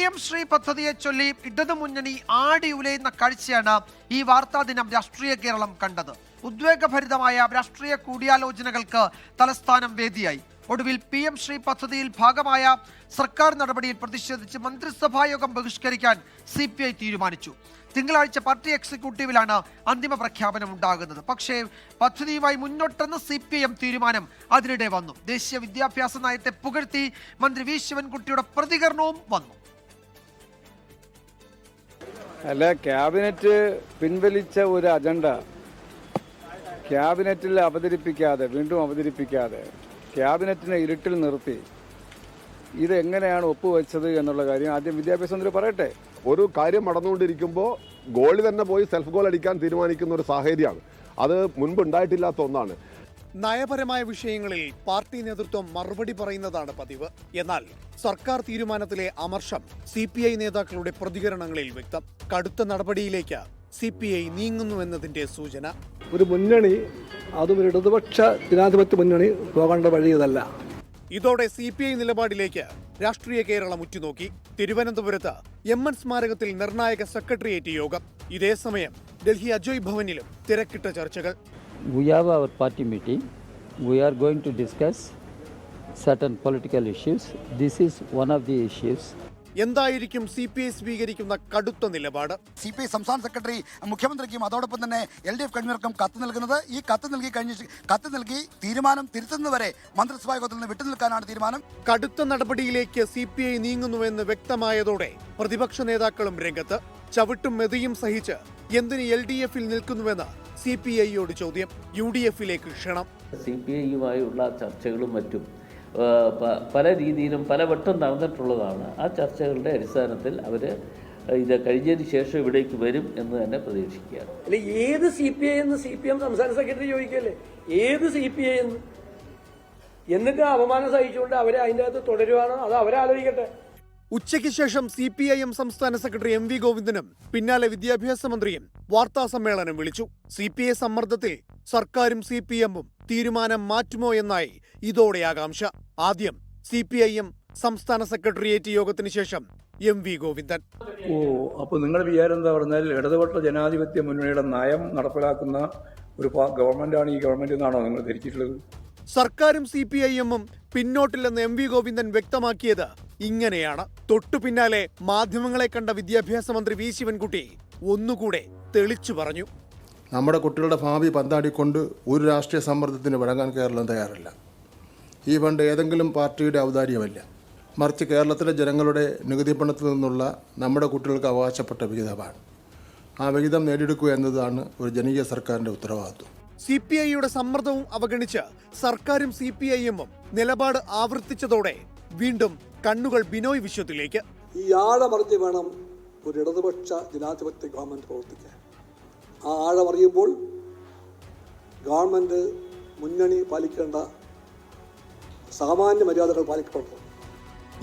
PM Shri പദ്ധതിയെ ചൊല്ലി ഇടതുമുന്നണി ആടി ഉലയുന്ന കാഴ്ചയാണ് ഈ വാർത്താ ദിനം രാഷ്ട്രീയ കേരളം കണ്ടത്. ഉദ്വേഗഭരിതമായ രാഷ്ട്രീയ കൂടിയാലോചനകൾക്ക് തലസ്ഥാനം വേദിയായി. ഒടുവിൽ PM ശ്രീ പദ്ധതിയിൽ ഭാഗമായ സർക്കാർ നടപടിയിൽ പ്രതിഷേധിച്ച് മന്ത്രിസഭായോഗം ബഹിഷ്കരിക്കാൻ CPI തീരുമാനിച്ചു. തിങ്കളാഴ്ച പാർട്ടി എക്സിക്യൂട്ടീവിലാണ് അന്തിമ പ്രഖ്യാപനം ഉണ്ടാകുന്നത്. പക്ഷേ പദ്ധതിയുമായി മുന്നോട്ടെന്ന് CPIM തീരുമാനം അതിനിടെ വന്നു. ദേശീയ വിദ്യാഭ്യാസ നയത്തെ പുകഴ്ത്തി മന്ത്രി വി ശിവൻകുട്ടിയുടെ പ്രതികരണവും വന്നു. അല്ല, ക്യാബിനറ്റ് പിൻവലിച്ച ഒരു അജണ്ട ക്യാബിനറ്റിൽ വീണ്ടും അവതരിപ്പിക്കാതെ ക്യാബിനറ്റിനെ ഇരുട്ടിൽ നിർത്തി ഇതെങ്ങനെയാണ് ഒപ്പുവെച്ചത് എന്നുള്ള കാര്യം ആദ്യം വിദ്യാഭ്യാസ മന്ത്രി പറയട്ടെ. ഒരു കാര്യം നടന്നുകൊണ്ടിരിക്കുമ്പോൾ ഗോളി തന്നെ പോയി സെൽഫ് ഗോൾ അടിക്കാൻ തീരുമാനിക്കുന്ന ഒരു സാഹചര്യമാണ്. അത് മുൻപ് ഉണ്ടായിട്ടില്ലാത്ത ഒന്നാണ്. നയപരമായ വിഷയങ്ങളിൽ പാർട്ടി നേതൃത്വം മറുപടി പറയുന്നതാണ് പതിവ്. എന്നാൽ സർക്കാർ തീരുമാനത്തിലെ അമർഷം CPI നേതാക്കളുടെ പ്രതികരണങ്ങളിൽ വ്യക്തം. കടുത്ത നടപടിയിലേക്ക് CPI നീങ്ങുന്നുവെന്നതിന്റെ സൂചന. ഒരു മുന്നണി, അതും ഒരു ഇടതുപക്ഷ ജനാധിപത്യ മുന്നണി പോകേണ്ട വഴി ഇതല്ല. ഇതോടെ CPI നിലപാടിലേക്ക് രാഷ്ട്രീയ കേരളം ഉറ്റുനോക്കി. തിരുവനന്തപുരത്ത് MN സ്മാരകത്തിൽ നിർണായക സെക്രട്ടേറിയറ്റ് യോഗം. ഇതേസമയം ഡൽഹി അജോയ് ഭവനിലും തിരക്കിട്ട ചർച്ചകൾ. We have our party meeting. We are going to discuss certain political issues. This is one of the issues. എന്തായിരിക്കും CPI സ്വീകരിക്കുന്ന കടുത്ത നിലപാട്? CPI സംസ്ഥാന സെക്രട്ടറി മുഖ്യമന്ത്രിക്കും അതോടൊപ്പം തന്നെ LDF കൺവീനർക്കും കത്ത് നൽകുന്നത്. ഈ കത്ത് നൽകി തീരുമാനം തിരുത്തുന്നതുവരെ മന്ത്രിസഭാ യോഗത്തിൽ നിന്ന് വിട്ടുനിൽക്കാനാണ് തീരുമാനം. കടുത്ത നടപടിയിലേക്ക് CPI നീങ്ങുന്നുവെന്ന് വ്യക്തമായതോടെ പ്രതിപക്ഷ നേതാക്കളും രംഗത്ത്. ചവിട്ടും മെതിയും സഹിച്ച് എന്തിന് LDF-ൽ നിൽക്കുന്നുവെന്ന് CPI-യോട് ചോദ്യം. UDF-ലേക്ക് ക്ഷണം. CPI-യുമായുള്ള ചർച്ചകളും മറ്റും പല രീതിയിലും പലവട്ടം നടന്നിട്ടുള്ളതാണ്. ആ ചർച്ചകളുടെ അടിസ്ഥാനത്തിൽ അവർ ഇത് കഴിഞ്ഞതിന് ശേഷം ഇവിടേക്ക് വരും എന്ന് തന്നെ പ്രതീക്ഷിക്കുകയാണ്. അല്ലെ, ഏത് CPI എന്ന് CPM സംസ്ഥാന സെക്രട്ടറി ചോദിക്കല്ലേ, ഏത് CPI എന്ന്? എന്നിട്ട് അപമാനം സഹിച്ചുകൊണ്ട് അവരെ അതിൻ്റെ അകത്ത് തുടരുവാണോ അത് അവരാലോചിക്കട്ടെ. ഉച്ചയ്ക്ക് ശേഷം CPIM സംസ്ഥാന സെക്രട്ടറി MV ഗോവിന്ദനും പിന്നാലെ വിദ്യാഭ്യാസ മന്ത്രിയും വാർത്താ സമ്മേളനം വിളിച്ചു. CPI സമ്മർദ്ദത്തിൽ സർക്കാരും CPM-ഉം തീരുമാനം മാറ്റുമോ എന്നായി ഇതോടെ ആകാംക്ഷ. ആദ്യം CPIM സംസ്ഥാന സെക്രട്ടേറിയറ്റ് യോഗത്തിന് ശേഷം MV ഗോവിന്ദൻ. അപ്പൊ നിങ്ങളുടെ വിചാരം എന്താ പറഞ്ഞാൽ ഇടതുപക്ഷ ജനാധിപത്യ മുന്നണിയുടെ നയം നടപ്പിലാക്കുന്ന ഒരു ഗവൺമെന്റാണ് ഈ ഗവൺമെന്റ് എന്നാണോ നിങ്ങൾ ധരിച്ചിട്ടുള്ളത്? സർക്കാരും CPIM-ഉം പിന്നോട്ടില്ലെന്ന് MV ഗോവിന്ദൻ വ്യക്തമാക്കിയത് ഇങ്ങനെയാണ്. തൊട്ടു പിന്നാലെ മാധ്യമങ്ങളെ കണ്ട വിദ്യാഭ്യാസ മന്ത്രി വി ശിവൻകുട്ടി ഒന്നുകൂടെ തെളിച്ചു പറഞ്ഞു. നമ്മുടെ കുട്ടികളുടെ ഭാവി പന്താടിക്കൊണ്ട് ഒരു രാഷ്ട്രീയ സമ്മർദ്ദത്തിന് വഴങ്ങാൻ കേരളം തയ്യാറല്ല. ഈ ഫണ്ട് ഏതെങ്കിലും പാർട്ടിയുടെ ഔദാര്യമല്ല, മറിച്ച് കേരളത്തിലെ ജനങ്ങളുടെ നികുതി പണത്തിൽ നിന്നുള്ള നമ്മുടെ കുട്ടികൾക്ക് അവകാശപ്പെട്ട വിഹിതമാണ്. ആ വിഹിതം നേടിയെടുക്കുക എന്നതാണ് ഒരു ജനകീയ സർക്കാരിൻ്റെ ഉത്തരവാദിത്വം. CPI-യുടെ സമ്മർദ്ദവും അവഗണിച്ച് സർക്കാരും CPIM-ഉം നിലപാട് ആവർത്തിച്ചതോടെ വീണ്ടും കണ്ണുകൾ ബിനോയ് വിശ്വത്തിലേക്ക്. ഈ ആഴമറിഞ്ഞ് വേണം ഒരു ഇടതുപക്ഷ ജനാധിപത്യ ഗവൺമെന്റ് പ്രവർത്തിക്കാൻ. ആ ആഴമറിയുമ്പോൾ ഗവൺമെന്റ് മുന്നണി പാലിക്കേണ്ട സാമാന്യ മര്യാദകൾ പാലിക്കപ്പെടണം.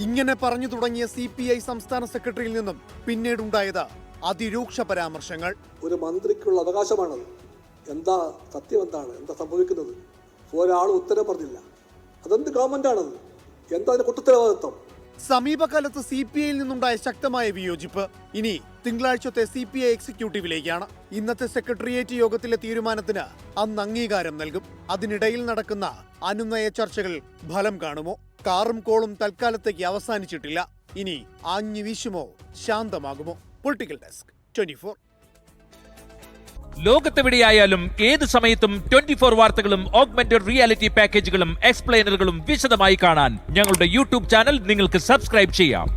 ഇങ്ങനെ പറഞ്ഞു തുടങ്ങിയ CPI സംസ്ഥാന സെക്രട്ടറിയിൽ നിന്നും പിന്നീടുണ്ടായത് അതിരൂക്ഷ പരാമർശങ്ങൾ. ഒരു മന്ത്രിക്കുള്ള അവകാശമാണത്. എന്താ സത്യം, എന്താ സംഭവിക്കുന്നത്? ഒരാളും ഉത്തരം പറഞ്ഞില്ല. അതെന്ത് ഗവൺമെന്റാണത്? എന്താ അതിന്റെ കുറ്റത്തരവാദിത്വം? സമീപകാലത്ത് CPI-യിൽ നിന്നുണ്ടായ ശക്തമായ വിയോജിപ്പ് ഇനി തിങ്കളാഴ്ചത്തെ CPI എക്സിക്യൂട്ടീവിലേക്കാണ്. ഇന്നത്തെ സെക്രട്ടേറിയറ്റ് യോഗത്തിലെ തീരുമാനത്തിന് അന്ന് അംഗീകാരം നൽകും. അതിനിടയിൽ നടക്കുന്ന അനുനയ ചർച്ചകൾ ഫലം കാണുമോ? കാറും കോളും തൽക്കാലത്തേക്ക് അവസാനിച്ചിട്ടില്ല. ഇനി ആഞ്ഞു വീശുമോ, ശാന്തമാകുമോ? Political desk 24. ലോകത്തെവിടെയായാലും ഏത് സമയത്തും 24 വാർത്തകളും ഓഗ്മെന്റഡ് റിയാലിറ്റി പാക്കേജുകളും എക്സ്പ്ലെയിനറുകളും വിശദമായി കാണാൻ ഞങ്ങളുടെ YouTube ചാനൽ നിങ്ങൾക്ക് സബ്സ്ക്രൈബ് ചെയ്യാം.